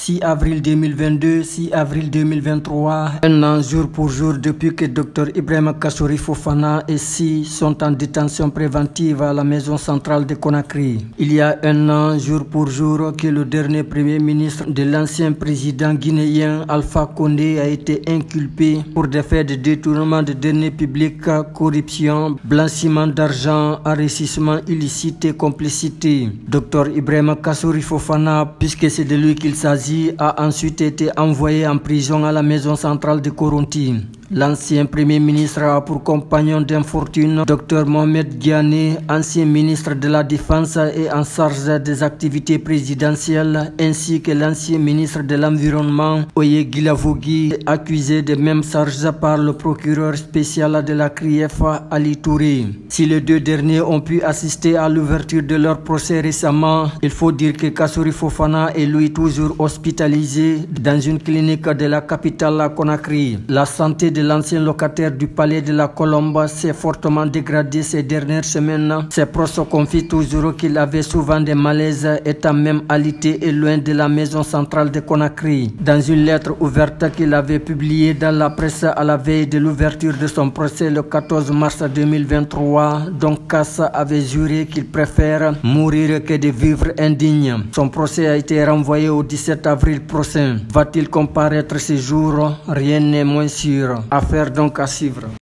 6 avril 2022, 6 avril 2023, un an jour pour jour depuis que Dr Ibrahima Kassory Fofana et Si sont en détention préventive à la maison centrale de Conakry. Il y a un an jour pour jour que le dernier premier ministre de l'ancien président guinéen Alpha Condé a été inculpé pour des faits de détournement de deniers publics, corruption, blanchiment d'argent, enrichissement illicite et complicité. Dr Ibrahima Kassory Fofana, puisque c'est de lui qu'il s'agit, a ensuite été envoyé en prison à la maison centrale de Koronti. L'ancien premier ministre a pour compagnon d'infortune Dr Mohamed Diané, ancien ministre de la Défense et en charge des activités présidentielles, ainsi que l'ancien ministre de l'Environnement, Oye Guilavogui, accusé des mêmes charges par le procureur spécial de la CRIEF, Ali Touré. Si les deux derniers ont pu assister à l'ouverture de leur procès récemment, il faut dire que Kassory Fofana est lui toujours hospitalisé dans une clinique de la capitale Conakry. La santé de l'ancien locataire du palais de la Colombe s'est fortement dégradée ces dernières semaines. Ses proches confient toujours qu'il avait souvent des malaises, étant même alité et loin de la maison centrale de Conakry. Dans une lettre ouverte qu'il avait publiée dans la presse à la veille de l'ouverture de son procès le 14 mars 2023, dont Kass avait juré qu'il préfère mourir que de vivre indigne. Son procès a été renvoyé au 17 avril prochain. Va-t-il comparaître ce jour? Rien n'est moins sûr. Affaire donc à suivre.